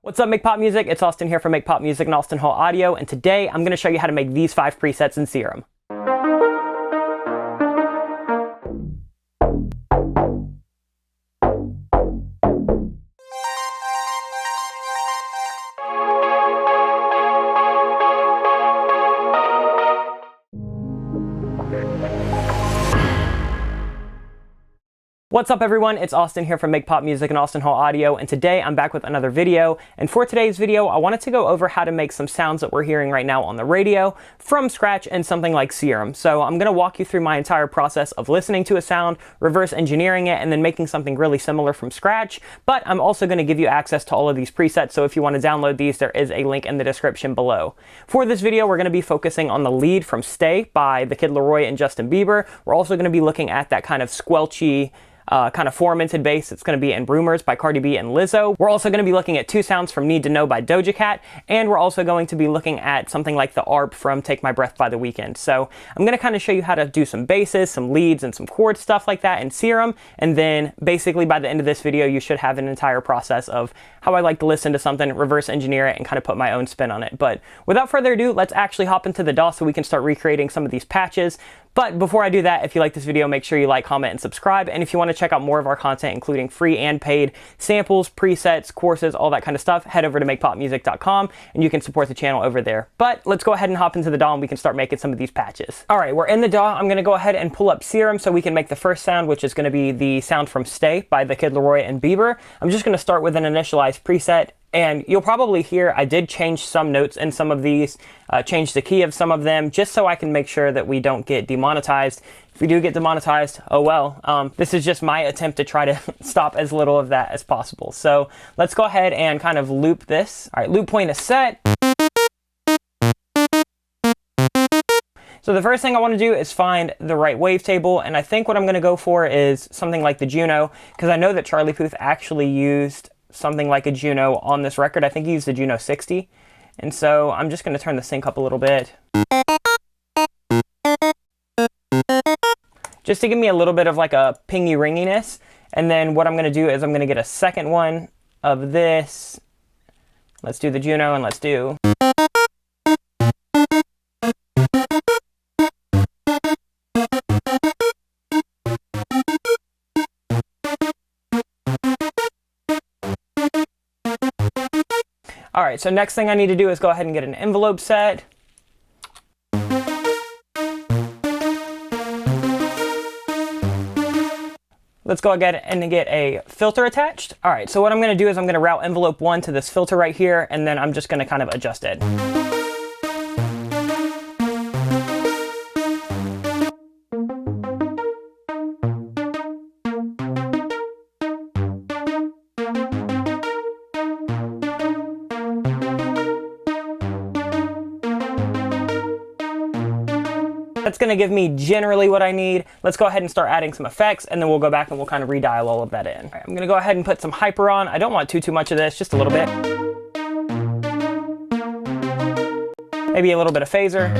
What's up, Make Pop Music? It's Austin here from Make Pop Music and Austin Hall Audio, and today I'm going to show you how to make these 5 presets in SERUM. What's up, everyone? It's Austin here from Make Pop Music and Austin Hall Audio, and today I'm back with another video. And for today's video, I wanted to go over how to make some sounds that we're hearing right now on the radio from scratch in something like SERUM. So I'm going to walk you through my entire process of listening to a sound, reverse engineering it, and then making something really similar from scratch. But I'm also going to give you access to all of these presets, so if you want to download these, there is a link in the description below. For this video, we're going to be focusing on the lead from Stay by The Kid Laroi and Justin Bieber. We're also going to be looking at that kind of squelchy, kind of four-minted bass. It's going to be in Rumors by Cardi B and Lizzo. We're also going to be looking at 2 sounds from Need to Know by Doja Cat, and we're also going to be looking at something like the ARP from Take My Breath by The Weeknd. So I'm going to kind of show you how to do some basses, some leads, and some chord stuff like that in SERUM, and then basically by the end of this video you should have an entire process of how I like to listen to something, reverse engineer it, and kind of put my own spin on it. But without further ado, let's actually hop into the DAW so we can start recreating some of these patches. But before I do that, if you like this video, make sure you like, comment, and subscribe. And if you want to check out more of our content, including free and paid samples, presets, courses, all that kind of stuff, head over to makepopmusic.com and you can support the channel over there. But let's go ahead and hop into the DAW and we can start making some of these patches. All right, we're in the DAW. I'm going to go ahead and pull up SERUM so we can make the first sound, which is going to be the sound from Stay by The Kid Laroi and Bieber. I'm just going to start with an initialized preset. And you'll probably hear I did change some notes in some of these, change the key of some of them, just so I can make sure that we don't get demonetized. If we do get demonetized, oh well. This is just my attempt to try to stop as little of that as possible. So let's go ahead and kind of loop this. All right, loop point is set. So the first thing I want to do is find the right wavetable, and I think what I'm going to go for is something like the Juno, because I know that Charlie Puth actually used something like a Juno on this record. I think he used the Juno 60. And so I'm just going to turn the sync up a little bit, just to give me a little bit of like a pingy ringiness. And then what I'm going to do is I'm going to get a second one of this. Let's do the Juno and let's do. All right, so next thing I need to do is go ahead and get an envelope set. Let's go ahead and get a filter attached. All right, so what I'm going to do is I'm going to route envelope 1 to this filter right here, and then I'm just going to kind of adjust it. That's going to give me generally what I need. Let's go ahead and start adding some effects, and then we'll go back and we'll kind of redial all of that in. All right, I'm going to go ahead and put some hyper on. I don't want too much of this, just a little bit. Maybe a little bit of phaser.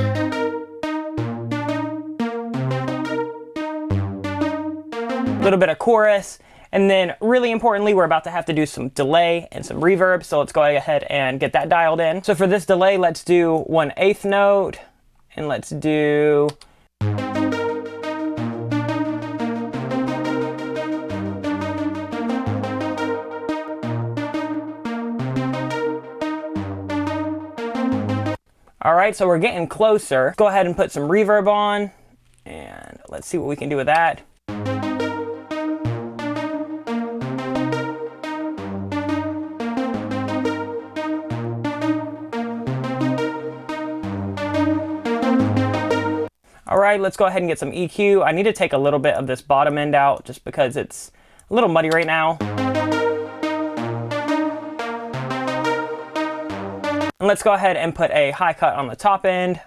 A little bit of chorus. And then really importantly, we're about to have to do some delay and some reverb. So let's go ahead and get that dialed in. So for this delay, let's do 1/8 note. And let's do all right, so we're getting closer. Go ahead and put some reverb on, and let's see what we can do with that. All right, let's go ahead and get some EQ. I need to take a little bit of this bottom end out just because it's a little muddy right now. And let's go ahead and put a high cut on the top end.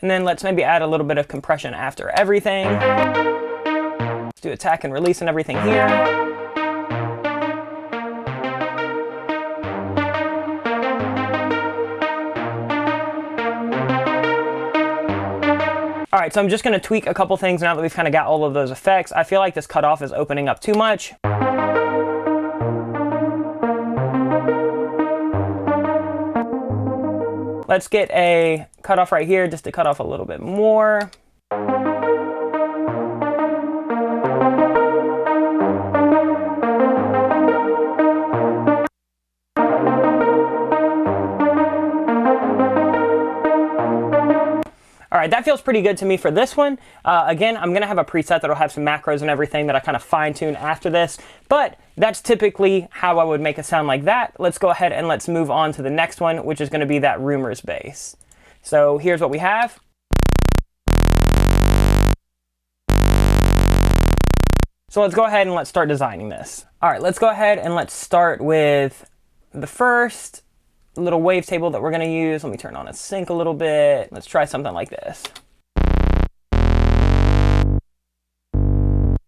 And then let's maybe add a little bit of compression after everything. Let's do attack and release and everything here. All right, so I'm just gonna tweak a couple things now that we've kind of got all of those effects. I feel like this cutoff is opening up too much. Let's get a cutoff right here just to cut off a little bit more. All right, that feels pretty good to me for this one. Again, I'm gonna have a preset that'll have some macros and everything that I kind of fine tune after this, but that's typically how I would make a sound like that. Let's go ahead and let's move on to the next one, which is gonna be that Rumors bass. So here's what we have. So let's go ahead and let's start designing this. All right, let's go ahead and let's start with the first little wavetable that we're going to use. Let me turn on a sync a little bit. Let's try something like this.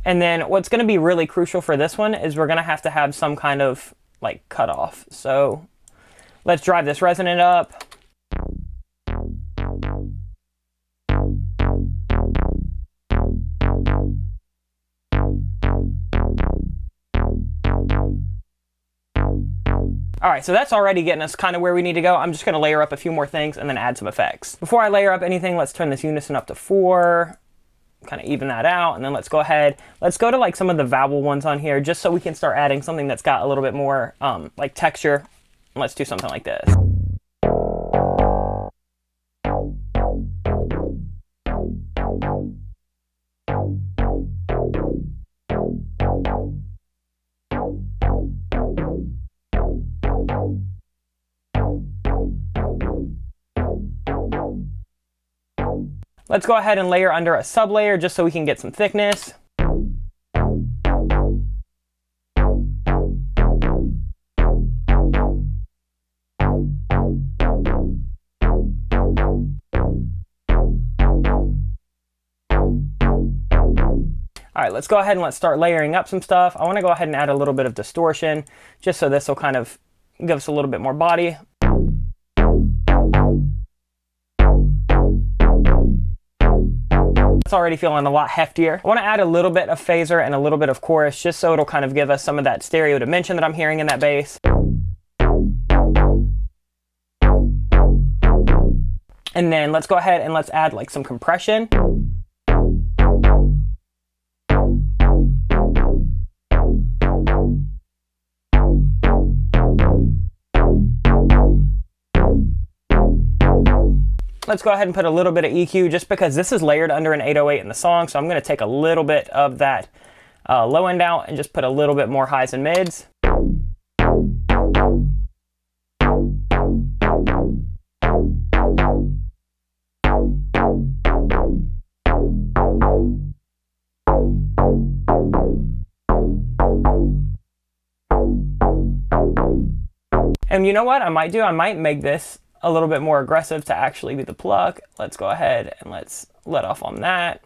And then what's going to be really crucial for this one is we're going to have some kind of like cutoff. So let's drive this resonant up. All right, so that's already getting us kind of where we need to go. I'm just gonna layer up a few more things and then add some effects. Before I layer up anything, let's turn this unison up to 4, kind of even that out, and then let's go ahead. Let's go to like some of the vowel ones on here, just so we can start adding something that's got a little bit more like texture. Let's do something like this. Let's go ahead and layer under a sublayer just so we can get some thickness. All right, let's go ahead and let's start layering up some stuff. I want to go ahead and add a little bit of distortion just so this will kind of give us a little bit more body. It's already feeling a lot heftier. I want to add a little bit of phaser and a little bit of chorus just so it'll kind of give us some of that stereo dimension that I'm hearing in that bass. And then let's go ahead and let's add like some compression. Let's go ahead and put a little bit of EQ just because this is layered under an 808 in the song. So I'm going to take a little bit of that low end out and just put a little bit more highs and mids. And you know what I might do? I might make this a little bit more aggressive to actually be the pluck. Let's go ahead and let's let off on that.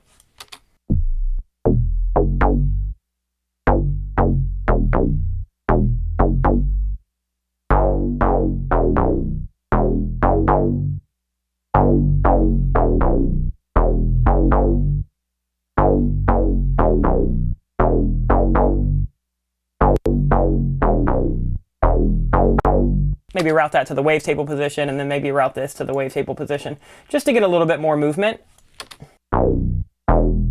Maybe route that to the wavetable position, and then maybe route this to the wavetable position, just to get a little bit more movement. I'm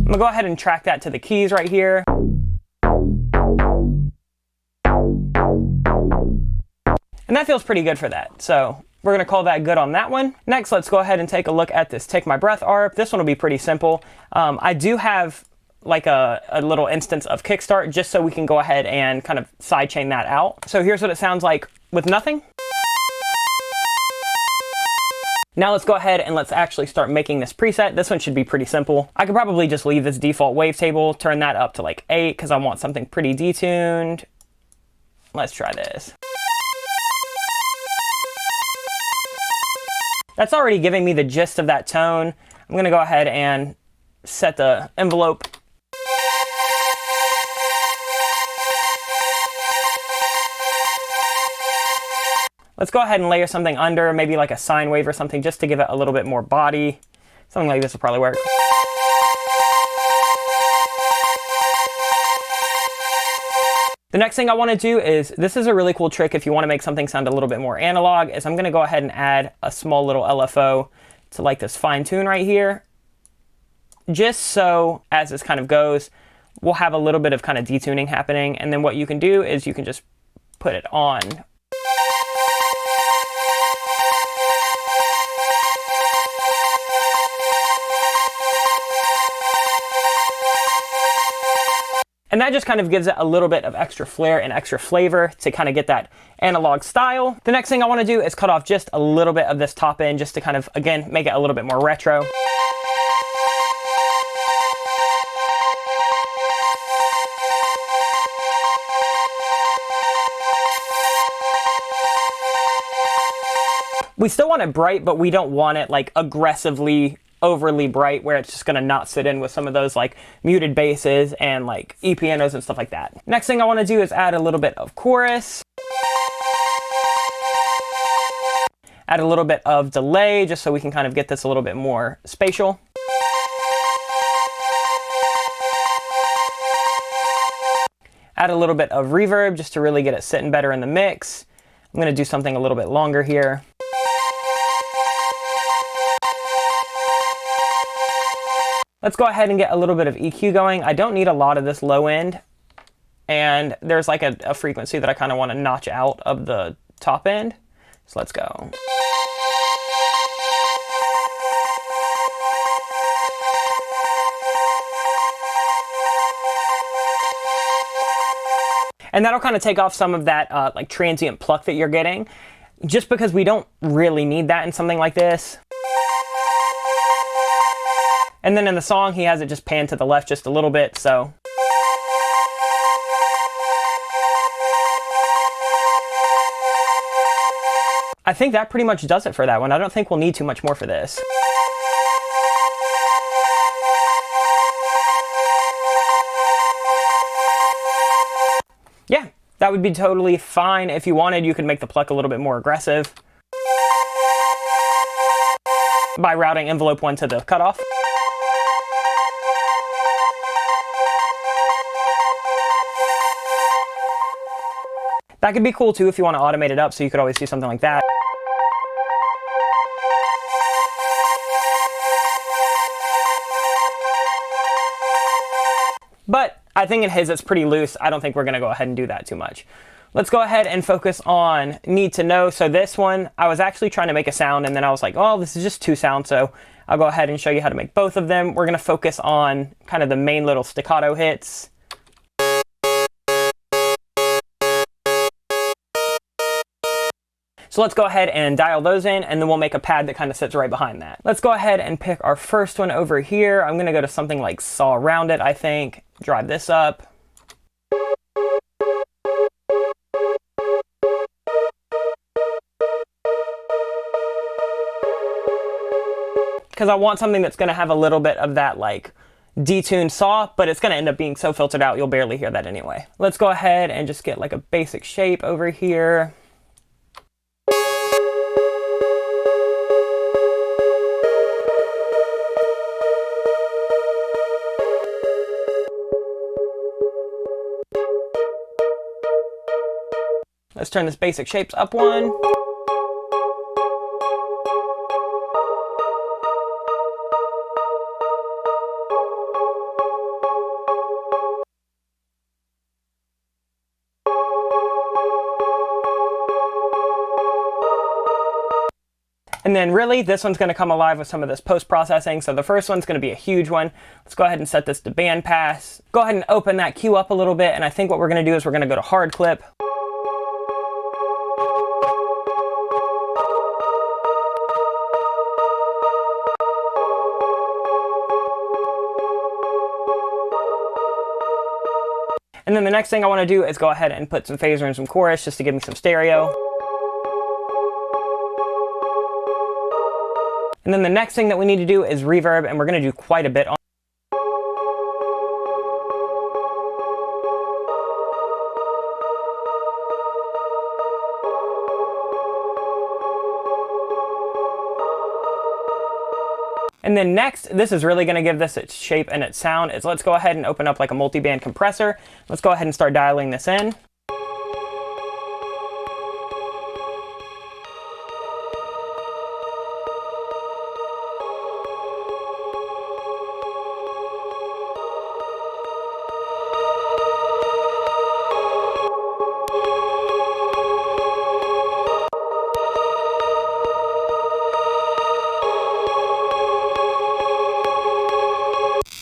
gonna go ahead and track that to the keys right here. And that feels pretty good for that. So we're gonna call that good on that one. Next, let's go ahead and take a look at this Take My Breath ARP. This one will be pretty simple. I do have like a little instance of kickstart just so we can go ahead and kind of sidechain that out. So here's what it sounds like with nothing. Now let's go ahead and let's actually start making this preset. This one should be pretty simple. I could probably just leave this default wavetable, turn that up to like 8 because I want something pretty detuned. Let's try this. That's already giving me the gist of that tone. I'm gonna go ahead and set the envelope. Let's go ahead and layer something under, maybe like a sine wave or something, just to give it a little bit more body. Something like this will probably work. The next thing I want to do is, this is a really cool trick if you want to make something sound a little bit more analog, is I'm going to go ahead and add a small little LFO to like this fine tune right here. Just so as this kind of goes, we'll have a little bit of kind of detuning happening. And then what you can do is you can just put it on. And that just kind of gives it a little bit of extra flair and extra flavor to kind of get that analog style. The next thing I want to do is cut off just a little bit of this top end, just to kind of, again, make it a little bit more retro. We still want it bright, but we don't want it like aggressively overly bright where it's just going to not sit in with some of those like muted basses and like E-pianos and stuff like that. Next thing I want to do is add a little bit of chorus. Add a little bit of delay just so we can kind of get this a little bit more spatial. Add a little bit of reverb just to really get it sitting better in the mix. I'm going to do something a little bit longer here. Let's go ahead and get a little bit of EQ going. I don't need a lot of this low end. And there's like a frequency that I kind of want to notch out of the top end. So let's go. And that'll kind of take off some of that like transient pluck that you're getting, just because we don't really need that in something like this. And then in the song, he has it just pan to the left just a little bit, so. I think that pretty much does it for that one. I don't think we'll need too much more for this. Yeah, that would be totally fine. If you wanted, you could make the pluck a little bit more aggressive by routing envelope 1 to the cutoff. That could be cool too if you want to automate it up, so you could always do something like that. But I think in his it's pretty loose. I don't think we're going to go ahead and do that too much. Let's go ahead and focus on Need to Know. So this one, I was actually trying to make a sound, and then I was like, oh, this is just 2 sounds, so I'll go ahead and show you how to make both of them. We're going to focus on kind of the main little staccato hits. So let's go ahead and dial those in, and then we'll make a pad that kind of sits right behind that. Let's go ahead and pick our first one over here. I'm going to go to something like Saw Around It, I think. Drive this up. Because I want something that's going to have a little bit of that like detuned saw, but it's going to end up being so filtered out you'll barely hear that anyway. Let's go ahead and just get like a basic shape over here. Let's turn this basic shapes up 1. And then really, this one's going to come alive with some of this post-processing. So the first one's going to be a huge one. Let's go ahead and set this to bandpass. Go ahead and open that cue up a little bit. And I think what we're going to do is we're going to go to hard clip. And then the next thing I want to do is go ahead and put some phaser and some chorus just to give me some stereo. And then the next thing that we need to do is reverb, and we're going to do quite a bit on. And then next, this is really going to give this its shape and its sound, is let's go ahead and open up like a multi-band compressor. Let's go ahead and start dialing this in.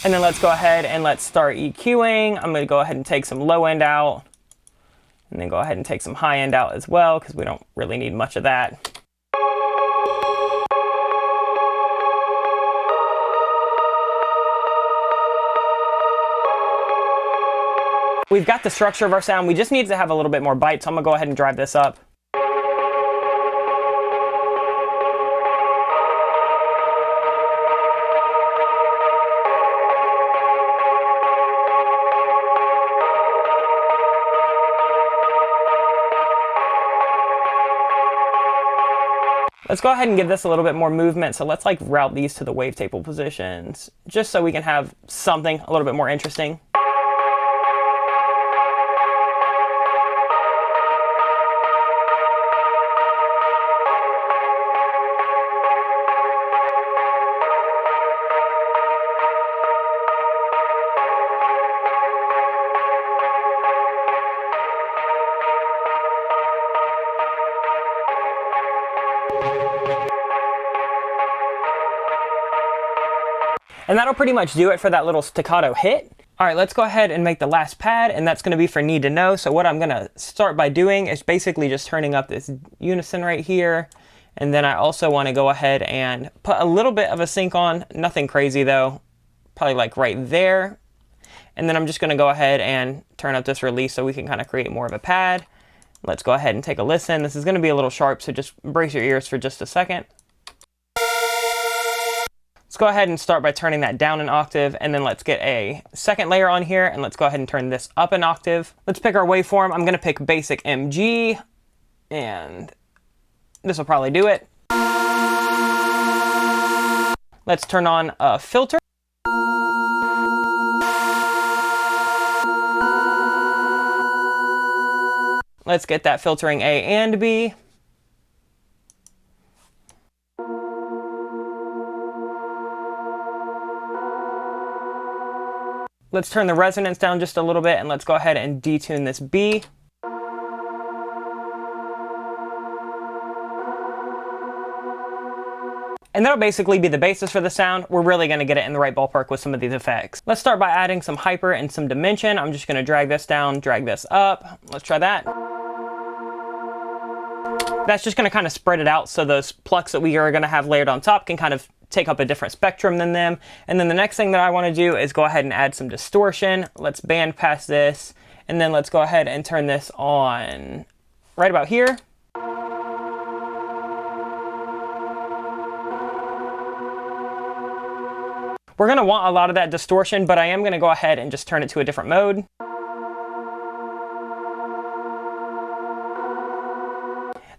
And then let's go ahead and let's start EQing. I'm going to go ahead and take some low end out, and then go ahead and take some high end out as well, because we don't really need much of that. We've got the structure of our sound. We just need to have a little bit more bite, so I'm going to go ahead and drive this up. Let's go ahead and give this a little bit more movement. So let's like route these to the wavetable positions, just so we can have something a little bit more interesting. And that'll pretty much do it for that little staccato hit. All right, let's go ahead and make the last pad, and that's gonna be for Need to Know. So what I'm gonna start by doing is basically just turning up this unison right here. And then I also wanna go ahead and put a little bit of a sync on, nothing crazy though, probably like right there. And then I'm just gonna go ahead and turn up this release so we can kind of create more of a pad. Let's go ahead and take a listen. This is gonna be a little sharp, so just brace your ears for just a second. Let's go ahead and start by turning that down an octave, and then let's get a second layer on here, and let's go ahead and turn this up an octave. Let's pick our waveform. I'm gonna pick basic MG, and this will probably do it. Let's turn on a filter. Let's get that filtering A and B. Let's turn the resonance down just a little bit, and let's go ahead and detune this B. And that'll basically be the basis for the sound. We're really gonna get it in the right ballpark with some of these effects. Let's start by adding some hyper and some dimension. I'm just gonna drag this down, drag this up. Let's try that. That's just gonna kind of spread it out so those plucks that we are gonna have layered on top can kind of take up a different spectrum than them. And then the next thing that I want to do is go ahead and add some distortion. Let's band pass this, and then let's go ahead and turn this on right about here. We're going to want a lot of that distortion, but I am going to go ahead and just turn it to a different mode.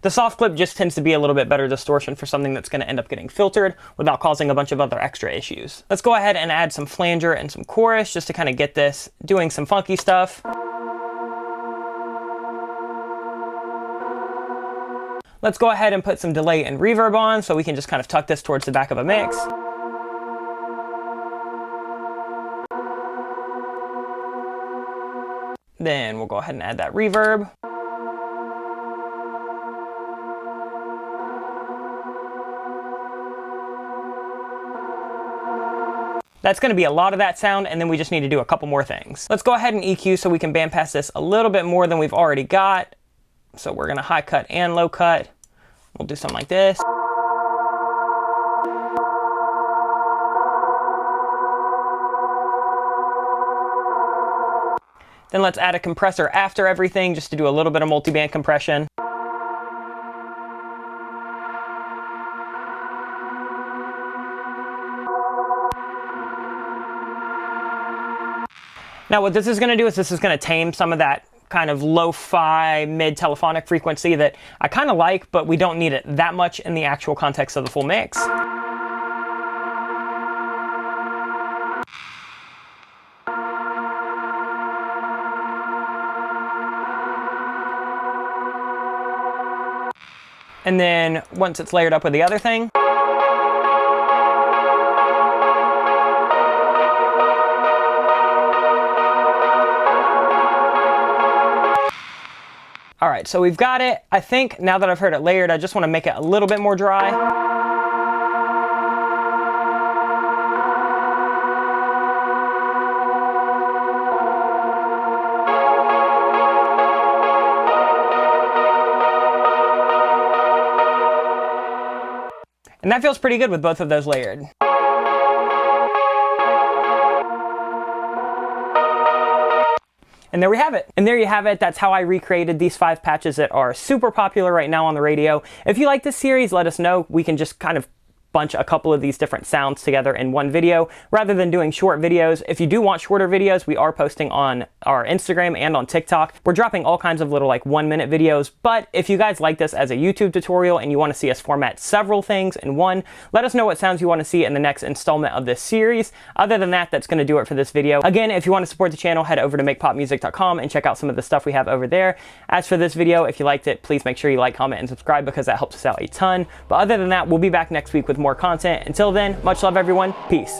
The soft clip just tends to be a little bit better distortion for something that's going to end up getting filtered without causing a bunch of other extra issues. Let's go ahead and add some flanger and some chorus just to kind of get this doing some funky stuff. Let's go ahead and put some delay and reverb on so we can just kind of tuck this towards the back of a mix. Then we'll go ahead and add that reverb. That's going to be a lot of that sound, and then we just need to do a couple more things. Let's go ahead and EQ so we can band pass this a little bit more than we've already got. So we're going to high cut and low cut. We'll do something like this. Then let's add a compressor after everything just to do a little bit of multi-band compression. Now what this is going to do is this is going to tame some of that kind of lo-fi mid-telephonic frequency that I kind of like, but we don't need it that much in the actual context of the full mix. And then once it's layered up with the other thing, all right, so we've got it. I think now that I've heard it layered, I just want to make it a little bit more dry. And that feels pretty good with both of those layered. And there we have it. And there you have it. That's how I recreated these 5 patches that are super popular right now on the radio. If you like this series, let us know. We can just kind of bunch a couple of these different sounds together in one video rather than doing short videos. If you do want shorter videos, we are posting on our Instagram and on TikTok. We're dropping all kinds of little like 1-minute videos, but if you guys like this as a YouTube tutorial and you want to see us format several things in one, let us know what sounds you want to see in the next installment of this series. Other than that, that's going to do it for this video. Again, if you want to support the channel, head over to makepopmusic.com and check out some of the stuff we have over there. As for this video, if you liked it, please make sure you like, comment, and subscribe because that helps us out a ton. But other than that, we'll be back next week with more content. Until then, much love everyone. Peace.